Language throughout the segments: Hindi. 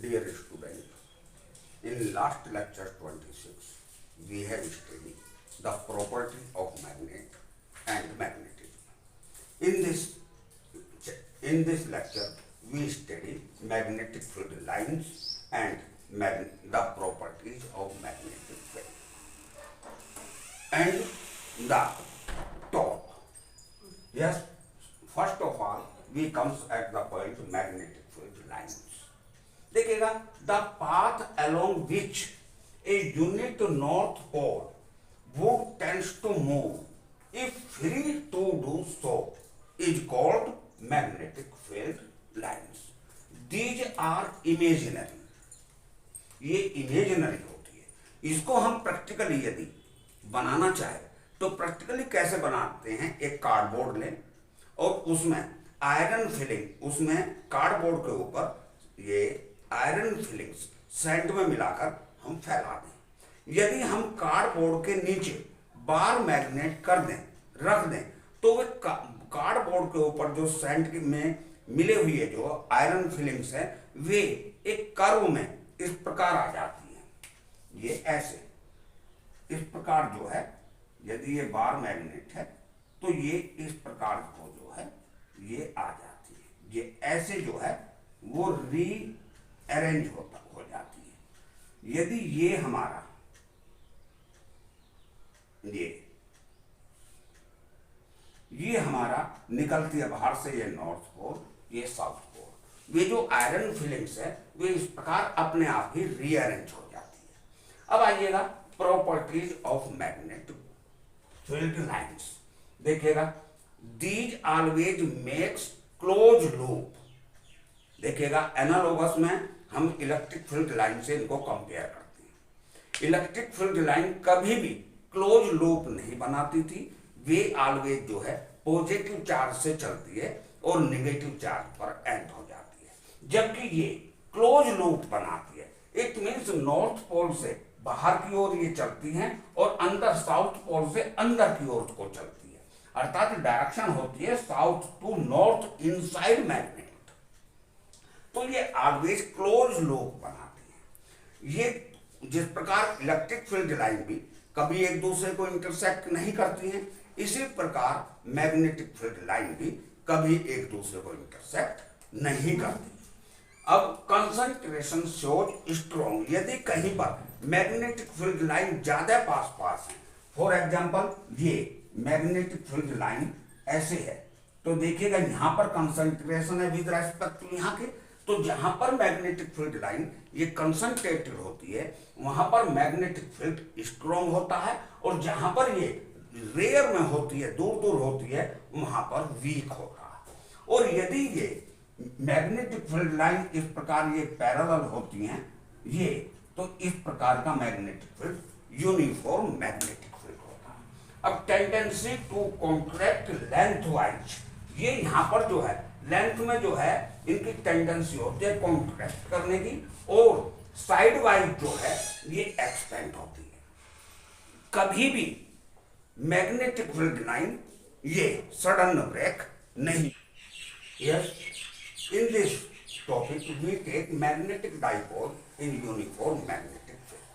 Dear student, in last lecture 26, we have studied the property of magnet and magnetism. In this lecture, we study magnetic field lines and the properties of magnetic field. And the top. Yes, first of all, we comes at the point magnetic field lines. देखिएगा, the path along which a unit north pole would tends to move if free to do so is called magnetic field lines. These are imaginary. ये इमेजिनरी होती है. इसको हम प्रैक्टिकली यदि बनाना चाहे तो प्रैक्टिकली कैसे बनाते हैं? एक कार्डबोर्ड लें और उसमें आयरन फिलिंग, उसमें कार्डबोर्ड के ऊपर ये आयरन फिलिंग्स सेंट में मिलाकर हम फैला दें. यदि हम कार्डबोर्ड के नीचे बार मैग्नेट कर दें, रख दें, तो वे कार्डबोर्ड के ऊपर जो सेंट में मिले हुए जो आयरन फिलिंग्स है वे एक कर्व में इस प्रकार आ जाती है. ये ऐसे इस प्रकार जो है, यदि ये बार मैग्नेट है तो ये इस प्रकार को जो है ये आ जाती है. ये ऐसे जो है वो री अरेंज हो जाती है. यदि ये हमारा ये हमारा निकलती है बाहर से, ये नॉर्थ पोल, ये साउथ पोल, वे जो आयरन फिलिंग्स है वे इस प्रकार अपने आप ही रीअरेंज हो जाती है. अब आइएगा properties of magnetic field lines. देखिएगा, these always makes close loop. देखिएगा, एनालोगस में हम इलेक्ट्रिक फील्ड लाइन से इनको कंपेयर करते हैं. इलेक्ट्रिक फील्ड लाइन कभी भी क्लोज लूप नहीं बनाती थी. वे ऑलवेज जो है पॉजिटिव चार्ज से चलती है और नेगेटिव चार्ज पर एंड हो जाती है. जबकि ये क्लोज लूप बनाती है. इट मीन्स नॉर्थ पोल से बाहर की ओर ये चलती हैं और अंदर साउथ पोल से अंदर की ओर को चलती है. अर्थात डायरेक्शन होती है south to north inside magnet. तो ये ऑलवेज क्लोज लूप बनाती है. ये जिस प्रकार इलेक्ट्रिक फील्ड लाइन भी कभी एक दूसरे को इंटरसेक्ट नहीं करती हैं, इसी प्रकार मैग्नेटिक फील्ड लाइन भी कभी एक दूसरे को इंटरसेक्ट नहीं करती. अब कंसंट्रेशन शोज स्ट्रॉन्ग. यदि कहीं पर मैग्नेटिक फील्ड लाइन ज्यादा पास पास है, फॉर एग्जांपल ये मैग्नेटिक फील्ड लाइन ऐसे है, तो देखिएगा यहां पर कंसंट्रेशन है विद रेस्पेक्ट टू यहां के. तो जहां पर मैग्नेटिक फील्ड लाइन ये कंसंट्रेटेड होती है वहां पर मैग्नेटिक फील्ड स्ट्रॉन्ग होता है, और जहां पर ये रेयर में होती है, दूर दूर होती है, वहां पर वीक होता है. और यदि ये मैग्नेटिक फील्ड लाइन इस प्रकार ये पैरेलल होती हैं ये, तो इस प्रकार का magnetic field uniform magnetic field होता है. अब tendency to contract lengthwise, ये यहाँ पर जो है लेंथ में जो है इनकी टेंडेंसी होती है कॉन्ट्रैक्ट करने की, और साइड वाइज जो है ये एक्सपेंड होती है. कभी भी मैग्नेटिक फील्ड लाइन ये सडन ब्रेक नहीं. Yes, in this topic we take magnetic dipole in uniform magnetic field.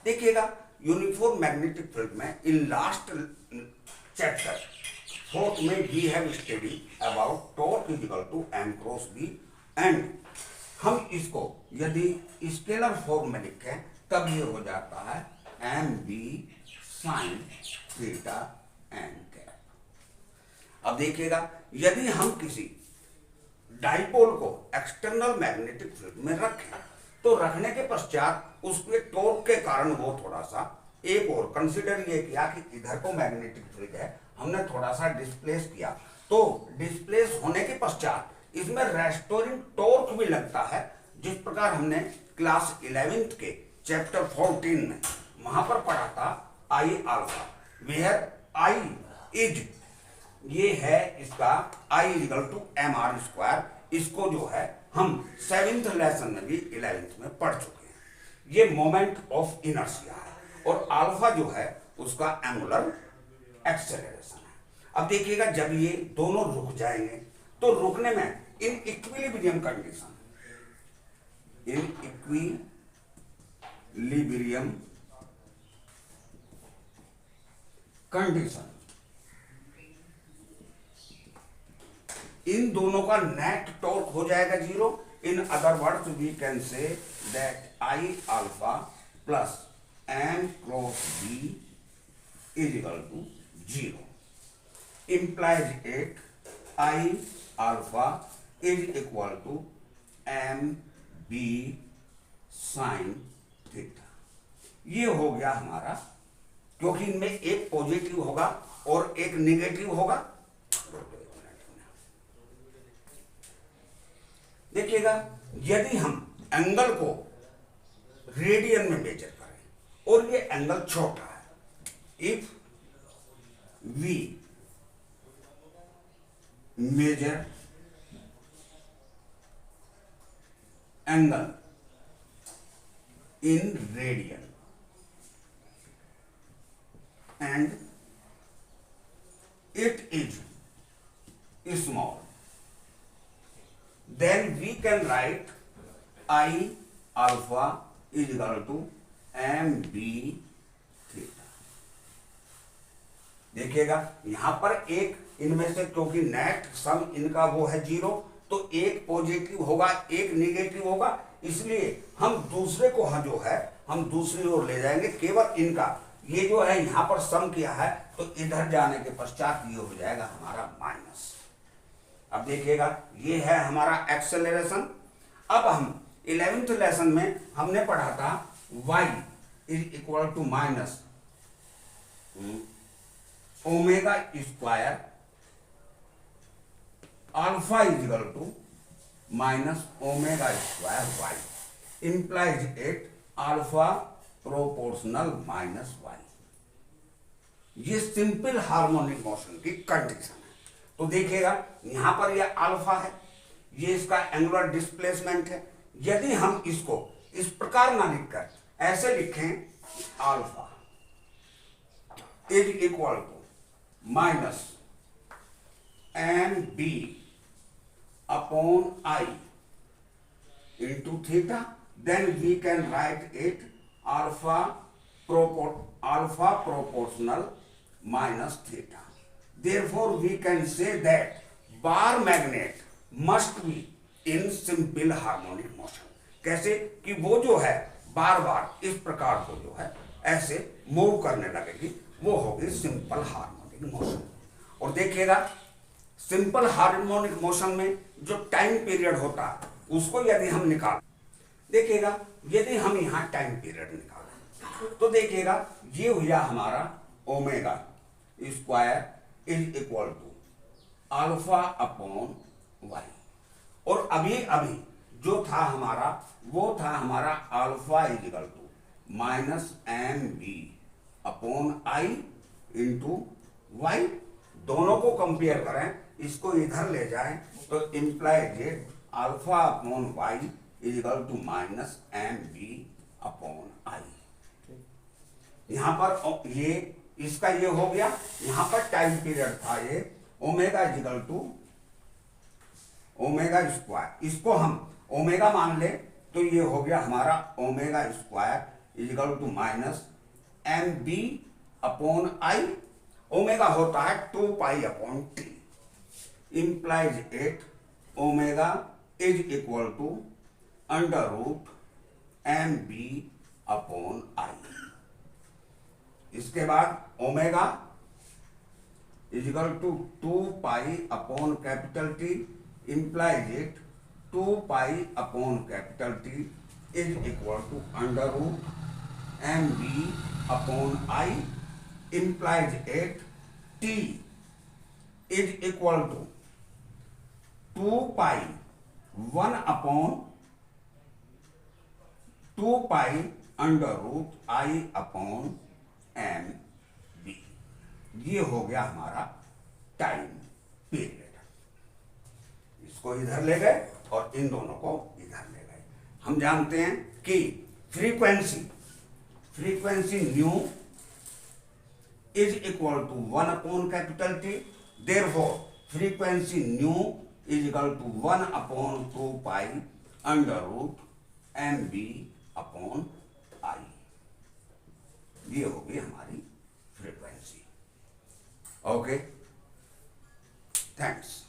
देखिएगा, यूनिफॉर्म मैग्नेटिक फील्ड में इन लास्ट चैप्टर फोर्थ में we have studied about torque is equal to m cross b, and हम इसको यदि स्केलर फॉर्म में लिखें तब ये हो जाता है M B sine theta n cap. अब देखिएगा, यदि हम किसी डाइपोल को एक्सटर्नल मैग्नेटिक फील्ड में रखें तो रखने के पश्चात उसके टॉर्क के कारण वो थोड़ा सा एक और कंसीडर ये किया कि इधर को मैग्नेटिक फील्ड है, हमने थोड़ा सा डिस्प्लेस किया, तो डिस्प्लेस होने के पश्चात इसमें रेस्टोरिंग टॉर्क भी लगता है. जिस प्रकार हमने क्लास 11th के चैप्टर 14 में वहां पर पढ़ा था I alpha, where I is, ये है इसका I equal to M R square. इसको जो है हम 7th लेसन में भी 11th में पढ़ चुके हैं. ये मोमेंट ऑफ इनर्शिया है, और अल्फा जो है उसका एंगुलर एक्सेलरेशन है. अब देखिएगा, जब ये दोनों रुक जाएंगे तो रुकने में in equilibrium condition, in equilibrium condition, इन दोनों का नेट टॉर्क हो जाएगा zero. In other words we can say that I alpha plus M cross B is equal to zero, implies it I alpha is equal to m b sin theta. ये हो गया हमारा, क्योंकि इनमें एक पॉजिटिव होगा और एक नेगेटिव होगा। देखिएगा, यदि हम एंगल को रेडियन में मेजर करें और ये एंगल छोटा है, if we measure angle in radian and it is small, then we can write I alpha is equal to mb theta। देखिएगा यहां पर एक इनमें से, क्योंकि नेट सम इनका वो है जीरो, तो एक पॉजिटिव होगा एक नेगेटिव होगा, इसलिए हम दूसरे को जो है हम दूसरी ओर ले जाएंगे। केवल इनका ये जो है यहां पर सम किया है, तो इधर जाने के पश्चात ये हो जाएगा हमारा माइनस। अब देखिएगा ये है हमारा एक्सेलरेशन। अब हम 11th लेसन में हमने पढ़ा था y is equal to minus omega square alpha is equal to minus omega square y, implies it alpha proportional minus y. ये सिंपल हार्मोनिक मोशन की कंडीशन है। तो देखिएगा यहां पर यह अल्फा है, ये इसका एंगुलर डिस्प्लेसमेंट है। यदि हम इसको इस प्रकार ना लिखकर ऐसे लिखें, alpha is equal to minus M B upon I into theta, then we can write it alpha proportional minus theta. Therefore we can say that bar magnet must be in simple harmonic motion। कैसे कि वो जो है बार बार इस प्रकार को जो है ऐसे मूव करने लगेगी, वो होगी सिंपल हार्मोनिक मोशन। और देखिएगा सिंपल हार्मोनिक मोशन में जो टाइम पीरियड होता है उसको यदि हम निकाल, देखिएगा यदि हम यहाँ टाइम पीरियड निकालें तो देखिएगा ये हुआ हमारा omega square is equal to alpha upon y, और अभी अभी जो था हमारा वो था हमारा alpha is equal to minus M B upon I into y. दोनों को कंपेयर करें, इसको इधर ले जाएं तो implies alpha upon y is equal to minus M B upon I. यहां पर ये इसका ये हो गया, यहां पर टाइम पीरियड था ये omega is equal to omega square, इसको हम ओमेगा मान ले तो ये हो गया हमारा omega square is equal to minus M B upon I. Omega होता है 2 pi upon T, implies it omega is equal to under root M B upon I. इसके बाद omega is equal to 2 pi upon capital T, implies it 2 pi upon capital T is equal to under root M B upon I, implies it t is equal to 2 pi 1 upon 2 pi under root I upon m b। ये हो गया हमारा टाइम पीरियड। इसको इधर ले गए और इन दोनों को इधर ले गए। हम जानते हैं कि frequency new is equal to 1 upon capital T, therefore frequency nu is equal to 1 upon 2 pi under root M B upon I, ये होगी हमारी फ्रीक्वेंसी। Okay, thanks.